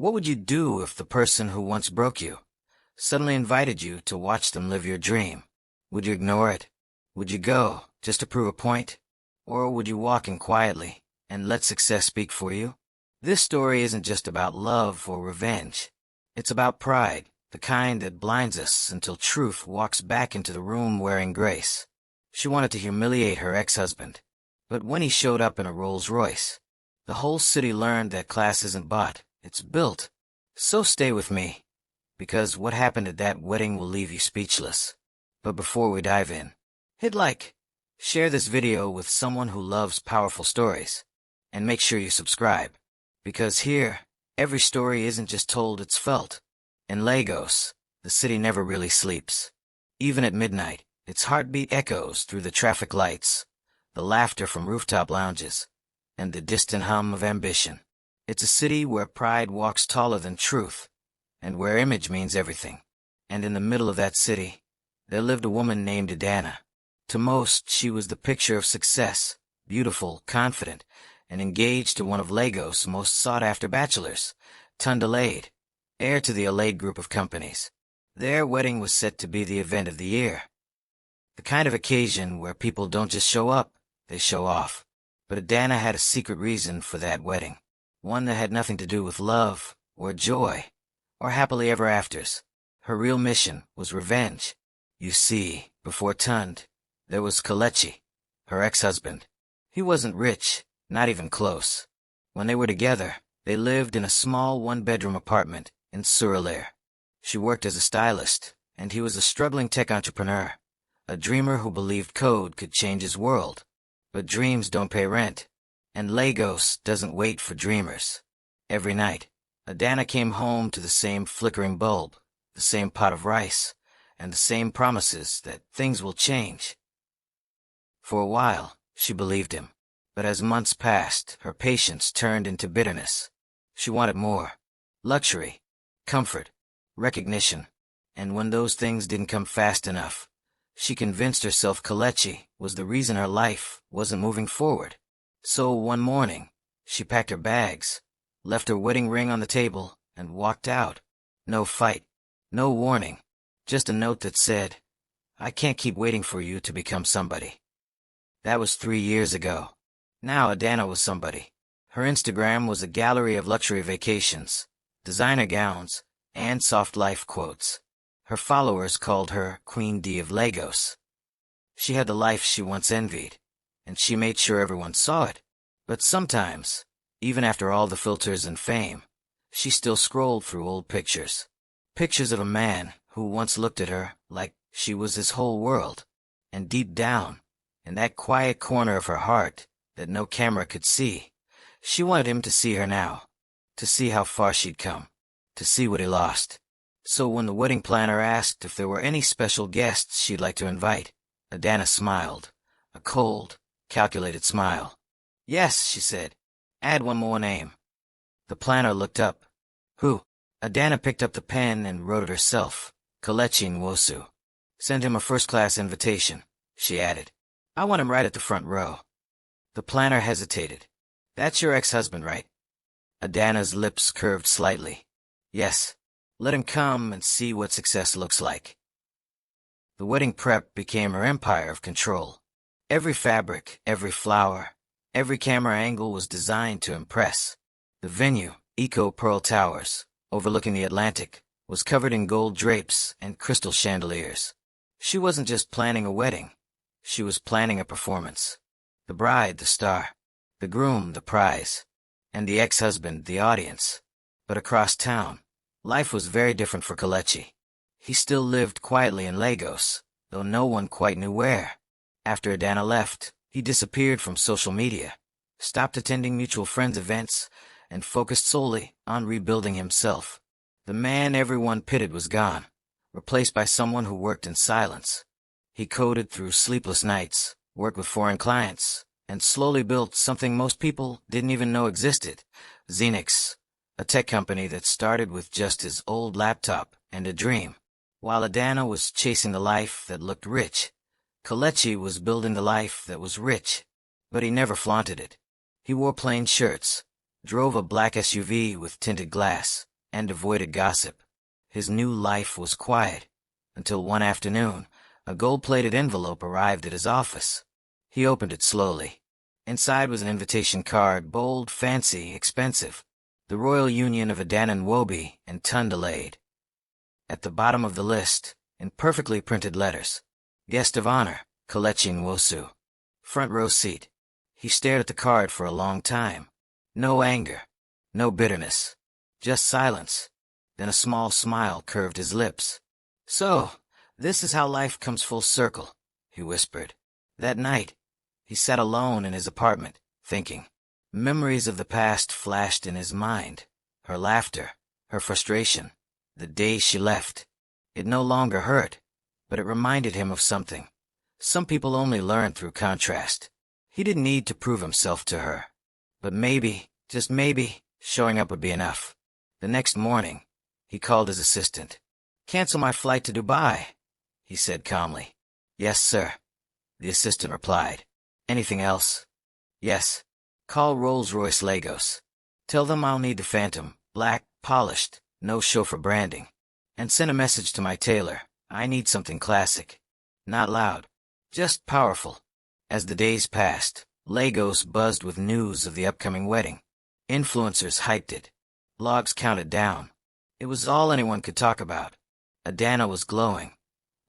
What would you do if the person who once broke you suddenly invited you to watch them live your dream? Would you ignore it? Would you go just to prove a point? Or would you walk in quietly and let success speak for you? This story isn't just about love or revenge. It's about pride, the kind that blinds us until truth walks back into the room wearing grace. She wanted to humiliate her ex-husband, but when he showed up in a Rolls Royce, the whole city learned that class isn't bought, it's built. So stay with me, because what happened at that wedding will leave you speechless. But before we dive in, hit like, share this video with someone who loves powerful stories, and make sure you subscribe, because here, every story isn't just told, it's felt. In Lagos, the city never really sleeps. Even at midnight, its heartbeat echoes through the traffic lights, the laughter from rooftop lounges, and the distant hum of ambition. It's a city where pride walks taller than truth, and where image means everything. And in the middle of that city, there lived a woman named Adana. To most, she was the picture of success, beautiful, confident, and engaged to one of Lagos' most sought-after bachelors, Tundelayed, heir to the Allied group of companies. Their wedding was set to be the event of the year. The kind of occasion where people don't just show up, they show off. But Adana had a secret reason for that wedding. One that had nothing to do with love, or joy, or happily ever afters. Her real mission was revenge. You see, before Tund, there was Kelechi, her ex-husband. He wasn't rich, not even close. When they were together, they lived in a small one-bedroom apartment in Surulere. She worked as a stylist, and he was a struggling tech entrepreneur, a dreamer who believed code could change his world. But dreams don't pay rent, and Lagos doesn't wait for dreamers. Every night, Adana came home to the same flickering bulb, the same pot of rice, and the same promises that things will change. For a while, she believed him, but as months passed, her patience turned into bitterness. She wanted more: luxury, comfort, recognition, and when those things didn't come fast enough, she convinced herself Kelechi was the reason her life wasn't moving forward. So one morning, she packed her bags, left her wedding ring on the table, and walked out. No fight, no warning, just a note that said, "I can't keep waiting for you to become somebody." That was 3 years ago. Now Adana was somebody. Her Instagram was a gallery of luxury vacations, designer gowns, and soft life quotes. Her followers called her Queen D of Lagos. She had the life she once envied, and she made sure everyone saw it. But sometimes, even after all the filters and fame, she still scrolled through old pictures. Pictures of a man who once looked at her like she was his whole world. And deep down, in that quiet corner of her heart that no camera could see, she wanted him to see her now, to see how far she'd come, to see what he lost. So when the wedding planner asked if there were any special guests she'd like to invite, Adana smiled, a cold, calculated smile. "Yes," she said. "Add one more name." The planner looked up. "Who?" Adana picked up the pen and wrote it herself. "Kelechi Nwosu. Send him a first-class invitation," she added. "I want him right at the front row." The planner hesitated. "That's your ex-husband, right?" Adana's lips curved slightly. "Yes. Let him come and see what success looks like." The wedding prep became her empire of control. Every fabric, every flower, every camera angle was designed to impress. The venue, Eco Pearl Towers, overlooking the Atlantic, was covered in gold drapes and crystal chandeliers. She wasn't just planning a wedding. She was planning a performance. The bride, the star. The groom, the prize. And the ex-husband, the audience. But across town, life was very different for Kelechi. He still lived quietly in Lagos, though no one quite knew where. After Adana left, he disappeared from social media, stopped attending mutual friends' events, and focused solely on rebuilding himself. The man everyone pitied was gone, replaced by someone who worked in silence. He coded through sleepless nights, worked with foreign clients, and slowly built something most people didn't even know existed: Xenix, a tech company that started with just his old laptop and a dream. While Adana was chasing the life that looked rich, Kelechi was building the life that was rich. But he never flaunted it. He wore plain shirts, drove a black SUV with tinted glass, and avoided gossip. His new life was quiet, until one afternoon, a gold-plated envelope arrived at his office. He opened it slowly. Inside was an invitation card, bold, fancy, expensive. The Royal Union of Adan Wobi and Tundalade. At the bottom of the list, in perfectly printed letters, Guest of Honor, Kelechi Nwosu. Front row seat. He stared at the card for a long time. No anger, no bitterness, just silence. Then a small smile curved his lips. "So, this is how life comes full circle," he whispered. That night, he sat alone in his apartment, thinking. Memories of the past flashed in his mind. Her laughter, her frustration, the day she left. It no longer hurt, but it reminded him of something. Some people only learn through contrast. He didn't need to prove himself to her. But maybe, just maybe, showing up would be enough. The next morning, he called his assistant. "Cancel my flight to Dubai," he said calmly. "Yes, sir," the assistant replied. "Anything else?" "Yes. Call Rolls-Royce Lagos. Tell them I'll need the Phantom, black, polished, no chauffeur branding. And send a message to my tailor. I need something classic. Not loud, just powerful." As the days passed, Lagos buzzed with news of the upcoming wedding. Influencers hyped it. Blogs counted down. It was all anyone could talk about. Adana was glowing.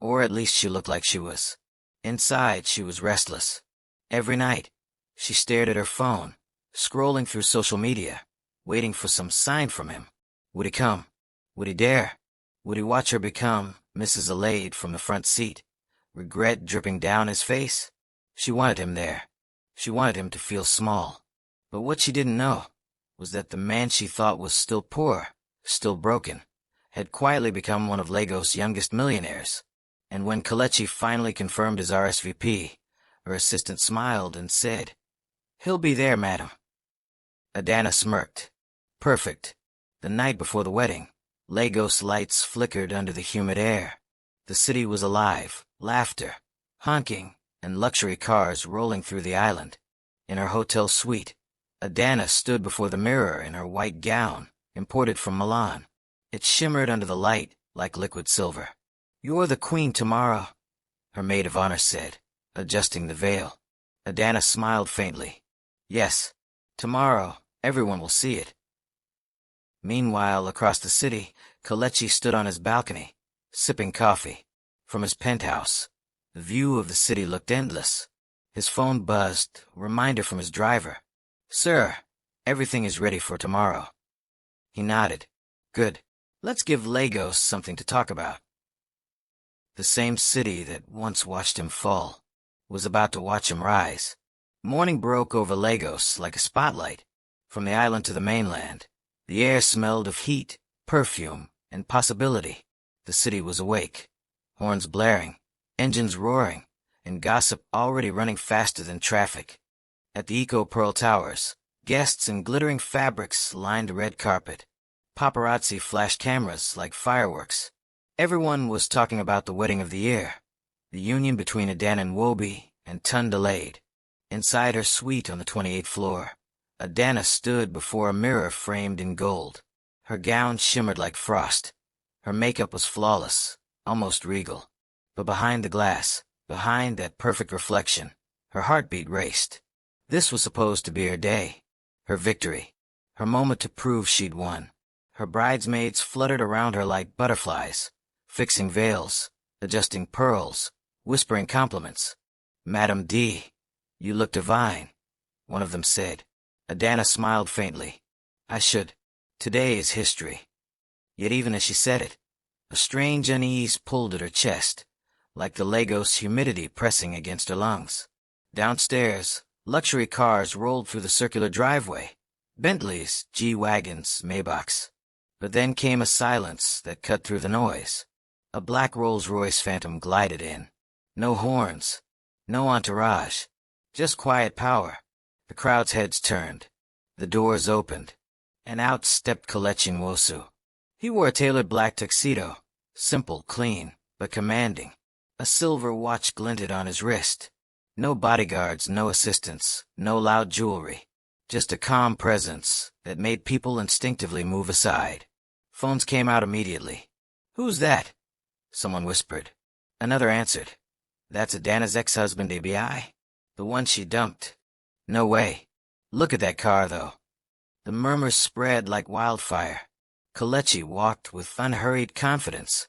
Or at least she looked like she was. Inside, she was restless. Every night, she stared at her phone, scrolling through social media, waiting for some sign from him. Would he come? Would he dare? Would he watch her become Mrs. Alade from the front seat, regret dripping down his face? She wanted him there. She wanted him to feel small. But what she didn't know was that the man she thought was still poor, still broken, had quietly become one of Lagos' youngest millionaires. And when Kelechi finally confirmed his RSVP, her assistant smiled and said, "He'll be there, madam." Adana smirked. Perfect. The night before the wedding, Lagos lights flickered under the humid air. The city was alive, laughter, honking, and luxury cars rolling through the island. In her hotel suite, Adana stood before the mirror in her white gown, imported from Milan. It shimmered under the light like liquid silver. "You're the queen tomorrow," her maid of honor said, adjusting the veil. Adana smiled faintly. "Yes, tomorrow, everyone will see it." Meanwhile, across the city, Kelechi stood on his balcony, sipping coffee. From his penthouse, the view of the city looked endless. His phone buzzed, a reminder from his driver. "Sir, everything is ready for tomorrow." He nodded. "Good. Let's give Lagos something to talk about." The same city that once watched him fall was about to watch him rise. Morning broke over Lagos like a spotlight. From the island to the mainland, the air smelled of heat, perfume, and possibility. The city was awake. Horns blaring, engines roaring, and gossip already running faster than traffic. At the Eco Pearl Towers, guests in glittering fabrics lined the red carpet. Paparazzi flashed cameras like fireworks. Everyone was talking about the wedding of the year, the union between Adana Wobi and Tundalade. Inside her suite on the 28th floor, Adana stood before a mirror framed in gold. Her gown shimmered like frost. Her makeup was flawless, almost regal. But behind the glass, behind that perfect reflection, her heartbeat raced. This was supposed to be her day, her victory, her moment to prove she'd won. Her bridesmaids fluttered around her like butterflies, fixing veils, adjusting pearls, whispering compliments. "Madam D, you look divine," one of them said. Adana smiled faintly. "I should. Today is history." Yet even as she said it, a strange unease pulled at her chest, like the Lagos humidity pressing against her lungs. Downstairs, luxury cars rolled through the circular driveway. Bentleys, G-Wagons, Maybachs. But then came a silence that cut through the noise. A black Rolls-Royce Phantom glided in. No horns, no entourage, just quiet power. The crowd's heads turned. The doors opened, and out stepped Kelechi Nwosu. He wore a tailored black tuxedo, simple, clean, but commanding. A silver watch glinted on his wrist. No bodyguards, no assistants, no loud jewelry. Just a calm presence that made people instinctively move aside. Phones came out immediately. "Who's that?" Someone whispered. Another answered. "That's Adana's ex-husband, ABI. The one she dumped." "No way. Look at that car, though." The murmurs spread like wildfire. Kelechi walked with unhurried confidence,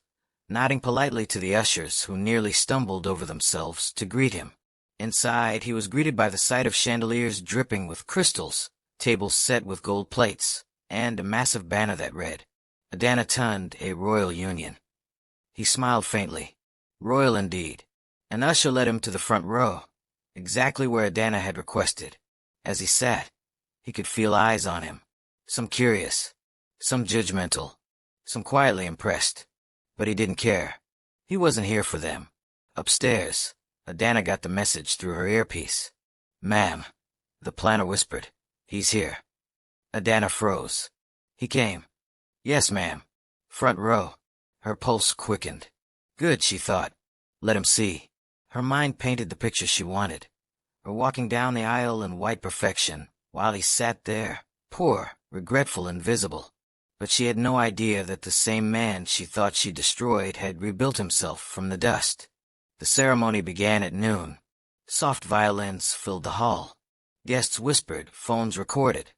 nodding politely to the ushers who nearly stumbled over themselves to greet him. Inside, he was greeted by the sight of chandeliers dripping with crystals, tables set with gold plates, and a massive banner that read, "Adana Tund, a royal union." He smiled faintly. Royal indeed. An usher led him to the front row, exactly where Adana had requested. As he sat, he could feel eyes on him. Some curious, some judgmental, some quietly impressed. But he didn't care. He wasn't here for them. Upstairs, Adana got the message through her earpiece. "Ma'am," the planner whispered. "He's here." Adana froze. "He came." "Yes, ma'am. Front row." Her pulse quickened. Good, she thought. Let him see. Her mind painted the picture she wanted. Her walking down the aisle in white perfection, while he sat there, poor, regretful, and visible. But she had no idea that the same man she thought she destroyed had rebuilt himself from the dust. The ceremony began at noon. Soft violins filled the hall. Guests whispered, phones recorded.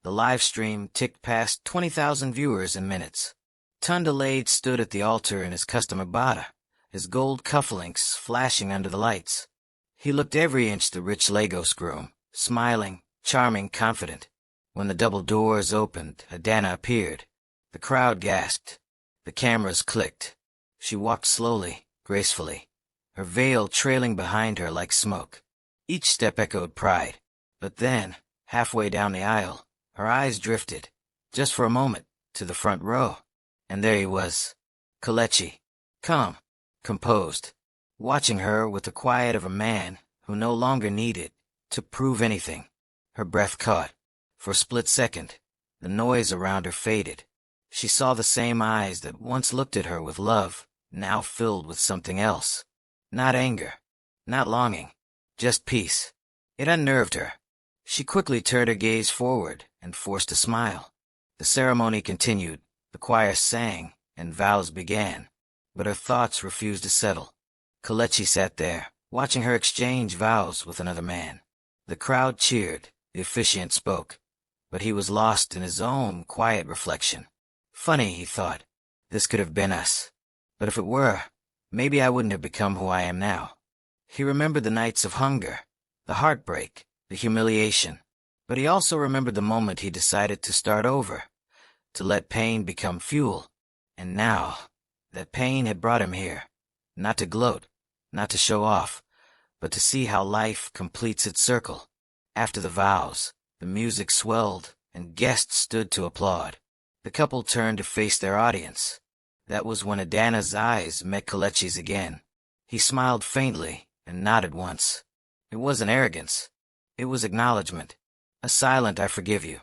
The live stream ticked past 20,000 viewers in minutes. Tundalade stood at the altar in his custom abaya, his gold cufflinks flashing under the lights. He looked every inch the rich Lagos groom, smiling, charming, confident. When the double doors opened, Adana appeared. The crowd gasped. The cameras clicked. She walked slowly, gracefully, her veil trailing behind her like smoke. Each step echoed pride. But then, halfway down the aisle, her eyes drifted, just for a moment, to the front row. And there he was, Kelechi, calm, composed, watching her with the quiet of a man who no longer needed to prove anything. Her breath caught. For a split second, the noise around her faded. She saw the same eyes that once looked at her with love, now filled with something else. Not anger, not longing, just peace. It unnerved her. She quickly turned her gaze forward and forced a smile. The ceremony continued. The choir sang, and vows began, but her thoughts refused to settle. Kelechi sat there, watching her exchange vows with another man. The crowd cheered, the officiant spoke, but he was lost in his own quiet reflection. Funny, he thought, this could have been us. But if it were, maybe I wouldn't have become who I am now. He remembered the nights of hunger, the heartbreak, the humiliation, but he also remembered the moment he decided to start over, to let pain become fuel. And now, that pain had brought him here, not to gloat, not to show off, but to see how life completes its circle. After the vows, the music swelled, and guests stood to applaud. The couple turned to face their audience. That was when Adana's eyes met Kelechi's again. He smiled faintly and nodded once. It wasn't arrogance. It was acknowledgement. A silent "I forgive you."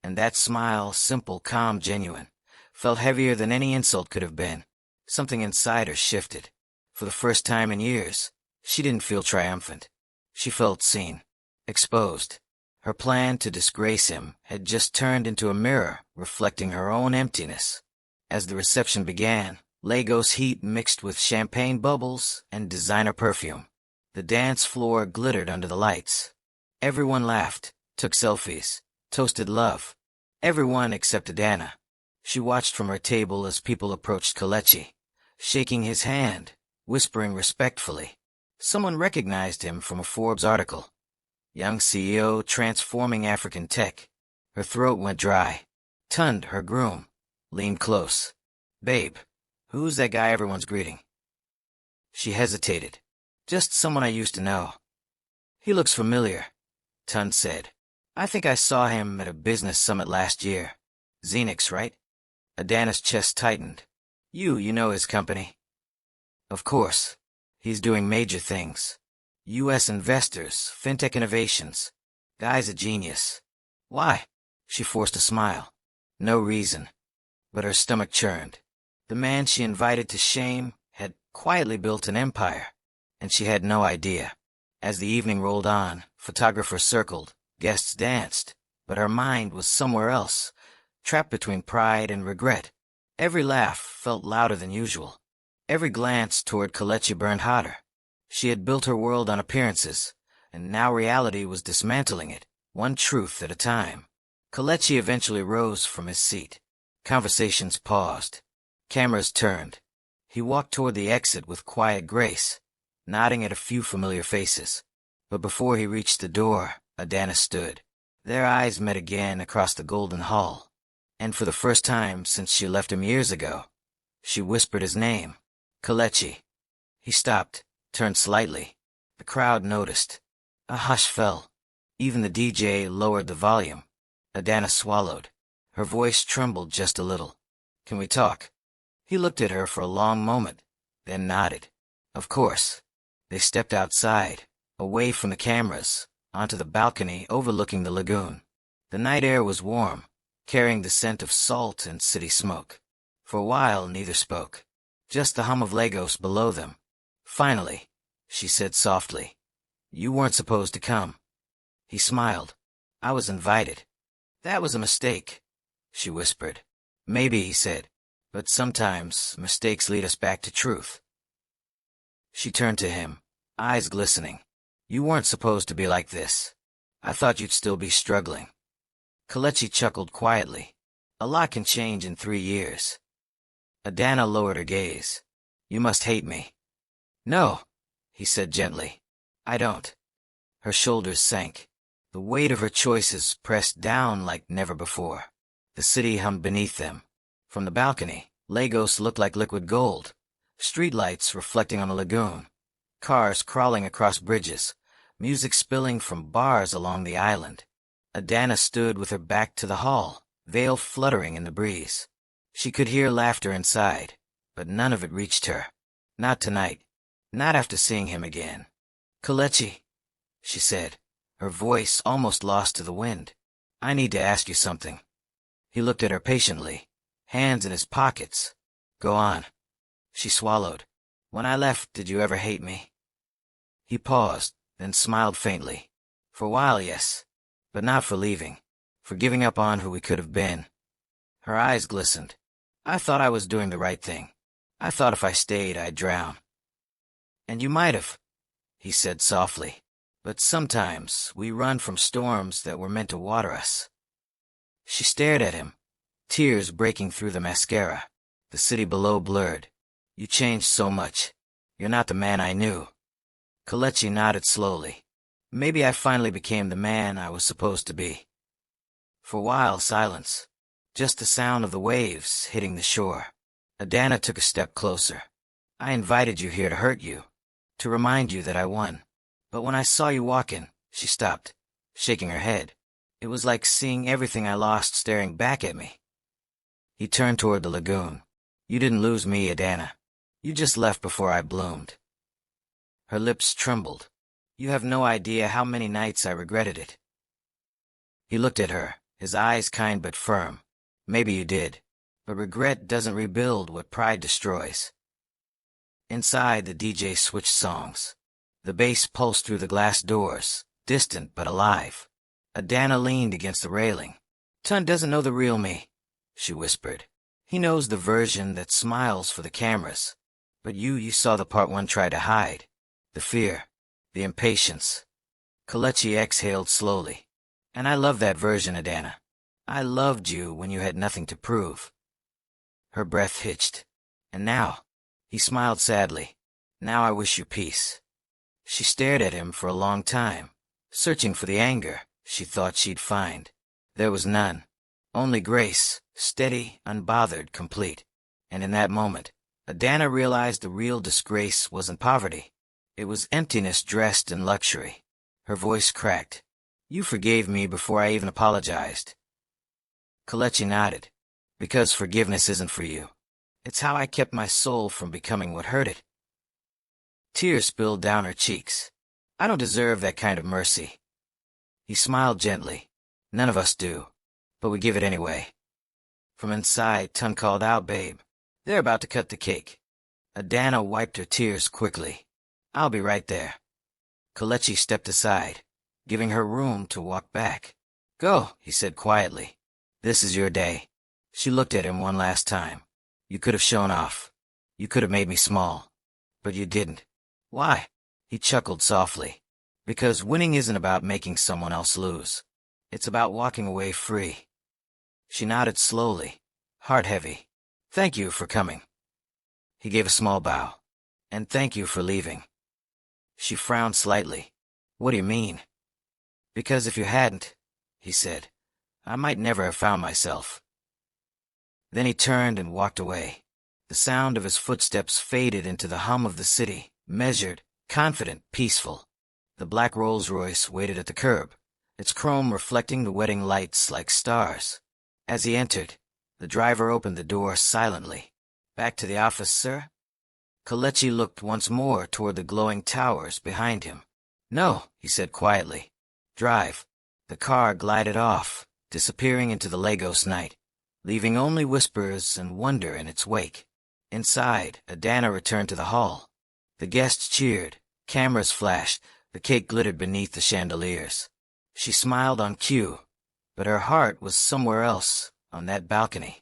And that smile, simple, calm, genuine, felt heavier than any insult could have been. Something inside her shifted. For the first time in years, she didn't feel triumphant. She felt seen, exposed. Her plan to disgrace him had just turned into a mirror reflecting her own emptiness. As the reception began, Lagos heat mixed with champagne bubbles and designer perfume. The dance floor glittered under the lights. Everyone laughed, took selfies, toasted love. Everyone except Adana. She watched from her table as people approached Kelechi, shaking his hand, whispering respectfully. Someone recognized him from a Forbes article. Young CEO transforming African tech. Her throat went dry. Tund, her groom, leaned close. "Babe, who's that guy everyone's greeting?" She hesitated. "Just someone I used to know." "He looks familiar," Tund said. "I think I saw him at a business summit last year. Xenix, right?" Adana's chest tightened. You know his company." "Of course. He's doing major things. U.S. investors, fintech innovations. Guy's a genius." "Why?" She forced a smile. No reason. But her stomach churned. The man she invited to shame had quietly built an empire, and she had no idea. As the evening rolled on, photographers circled, guests danced, but her mind was somewhere else, trapped between pride and regret. Every laugh felt louder than usual. Every glance toward Kelechi burned hotter. She had built her world on appearances, and now reality was dismantling it, one truth at a time. Kelechi eventually rose from his seat. Conversations paused. Cameras turned. He walked toward the exit with quiet grace, nodding at a few familiar faces. But before he reached the door, Adana stood. Their eyes met again across the golden hall. And for the first time since she left him years ago, she whispered his name. Kelechi. He stopped, turned slightly. The crowd noticed. A hush fell. Even the DJ lowered the volume. Adana swallowed. Her voice trembled just a little. Can we talk? He looked at her for a long moment, then nodded. Of course. They stepped outside, away from the cameras, onto the balcony overlooking the lagoon. The night air was warm, carrying the scent of salt and city smoke. For a while, neither spoke. Just the hum of Lagos below them. Finally, she said softly, "You weren't supposed to come." He smiled. "I was invited." "That was a mistake," she whispered. "Maybe," he said, "but sometimes mistakes lead us back to truth." She turned to him, eyes glistening. "You weren't supposed to be like this. I thought you'd still be struggling." Kelechi chuckled quietly. A lot can change in 3 years. Adana lowered her gaze. "You must hate me." "No," he said gently. "I don't." Her shoulders sank. The weight of her choices pressed down like never before. The city hummed beneath them. From the balcony, Lagos looked like liquid gold. Streetlights reflecting on the lagoon. Cars crawling across bridges. Music spilling from bars along the island. Adana stood with her back to the hall, veil fluttering in the breeze. She could hear laughter inside, but none of it reached her. Not tonight. Not after seeing him again. "Kelechi," she said, her voice almost lost to the wind. "I need to ask you something." He looked at her patiently, hands in his pockets. "Go on." She swallowed. "When I left, did you ever hate me?" He paused, then smiled faintly. "For a while, yes. But not for leaving. For giving up on who we could have been." Her eyes glistened. "I thought I was doing the right thing. I thought if I stayed, I'd drown." "And you might have," he said softly. "But sometimes we run from storms that were meant to water us." She stared at him, tears breaking through the mascara. The city below blurred. "You changed so much. You're not the man I knew." Kelechi nodded slowly. "Maybe I finally became the man I was supposed to be." For a while, silence. Just the sound of the waves hitting the shore. Adana took a step closer. "I invited you here to hurt you, to remind you that I won. But when I saw you walking," she stopped, shaking her head. "It was like seeing everything I lost staring back at me." He turned toward the lagoon. "You didn't lose me, Adana. You just left before I bloomed." Her lips trembled. "You have no idea how many nights I regretted it." He looked at her, his eyes kind but firm. "Maybe you did, but regret doesn't rebuild what pride destroys." Inside, the DJ switched songs. The bass pulsed through the glass doors, distant but alive. Adana leaned against the railing. "Tun doesn't know the real me," she whispered. "He knows the version that smiles for the cameras. But you saw the part one tried to hide. The fear, the impatience." Kelechi exhaled slowly. "And I love that version, Adana. I loved you when you had nothing to prove." Her breath hitched. "And now," he smiled sadly, "now I wish you peace." She stared at him for a long time, searching for the anger she thought she'd find. There was none. Only grace, steady, unbothered, complete. And in that moment, Adana realized the real disgrace wasn't poverty. It was emptiness dressed in luxury. Her voice cracked. "You forgave me before I even apologized." Kelechi nodded. "Because forgiveness isn't for you. It's how I kept my soul from becoming what hurt it." Tears spilled down her cheeks. "I don't deserve that kind of mercy." He smiled gently. "None of us do, but we give it anyway." From inside, Tun called out, "Babe, they're about to cut the cake." Adana wiped her tears quickly. "I'll be right there." Kelechi stepped aside, giving her room to walk back. "Go," he said quietly. "This is your day." She looked at him one last time. You could have shown off. You could have made me small. But you didn't. Why? He chuckled softly. Because winning isn't about making someone else lose. It's about walking away free. She nodded slowly, heart heavy. Thank you for coming. He gave a small bow. And thank you for leaving. She frowned slightly. What do you mean? Because if you hadn't, he said, I might never have found myself. Then he turned and walked away. The sound of his footsteps faded into the hum of the city, measured, confident, peaceful. The black Rolls-Royce waited at the curb, its chrome reflecting the wedding lights like stars. As he entered, the driver opened the door silently. Back to the office, sir? Kelechi looked once more toward the glowing towers behind him. No, he said quietly. Drive. The car glided off, disappearing into the Lagos night, leaving only whispers and wonder in its wake. Inside, Adana returned to the hall. The guests cheered, cameras flashed, the cake glittered beneath the chandeliers. She smiled on cue, but her heart was somewhere else, on that balcony,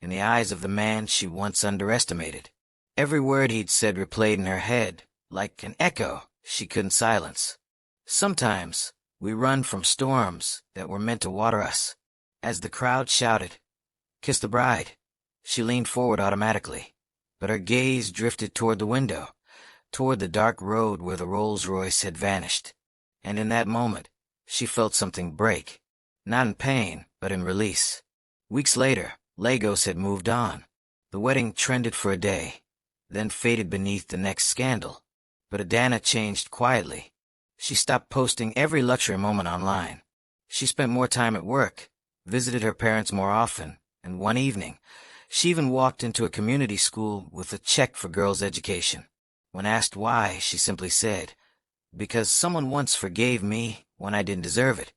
in the eyes of the man she once underestimated. Every word he'd said replayed in her head, like an echo she couldn't silence. Sometimes we run from storms that were meant to water us. As the crowd shouted, "Kiss the bride," she leaned forward automatically, but her gaze drifted toward the window, toward the dark road where the Rolls-Royce had vanished. And in that moment, she felt something break, not in pain, but in release. Weeks later, Lagos had moved on. The wedding trended for a day, then faded beneath the next scandal. But Adana changed quietly. She stopped posting every luxury moment online. She spent more time at work, visited her parents more often, and one evening, she even walked into a community school with a check for girls' education. When asked why, she simply said, "Because someone once forgave me when I didn't deserve it."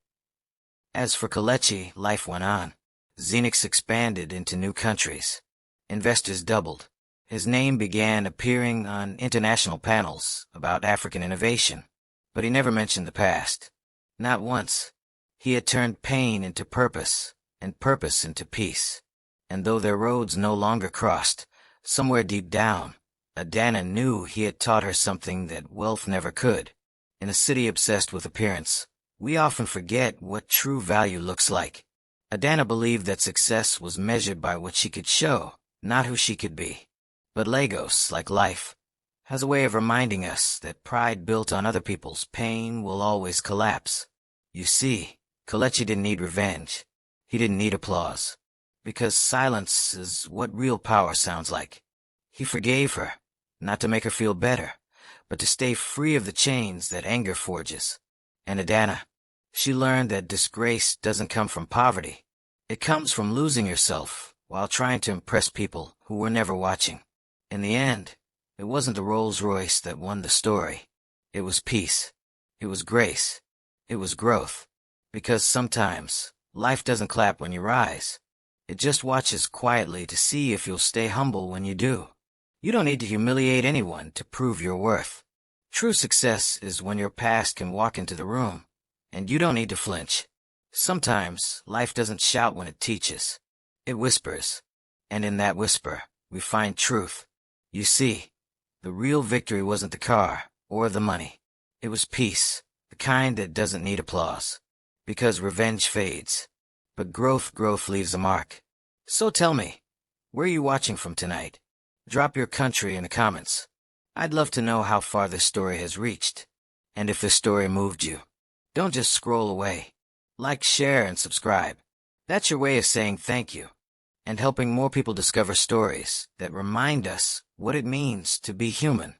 As for Kelechi, life went on. Xenix expanded into new countries. Investors doubled. His name began appearing on international panels about African innovation, but he never mentioned the past. Not once. He had turned pain into purpose, and purpose into peace. And though their roads no longer crossed, somewhere deep down, Adana knew he had taught her something that wealth never could. In a city obsessed with appearance, we often forget what true value looks like. Adana believed that success was measured by what she could show, not who she could be. But Lagos, like life, has a way of reminding us that pride built on other people's pain will always collapse. You see, Kelechi didn't need revenge. He didn't need applause. Because silence is what real power sounds like. He forgave her, not to make her feel better, but to stay free of the chains that anger forges. And Adana, she learned that disgrace doesn't come from poverty. It comes from losing yourself while trying to impress people who were never watching. In the end, it wasn't the Rolls-Royce that won the story. It was peace. It was grace. It was growth. Because sometimes, life doesn't clap when you rise. It just watches quietly to see if you'll stay humble when you do. You don't need to humiliate anyone to prove your worth. True success is when your past can walk into the room, and you don't need to flinch. Sometimes, life doesn't shout when it teaches. It whispers. And in that whisper, we find truth. You see, the real victory wasn't the car or the money. It was peace, the kind that doesn't need applause. Because revenge fades, but growth leaves a mark. So tell me, where are you watching from tonight? Drop your country in the comments. I'd love to know how far this story has reached. And if this story moved you, don't just scroll away. Like, share, and subscribe. That's your way of saying thank you, and helping more people discover stories that remind us what it means to be human.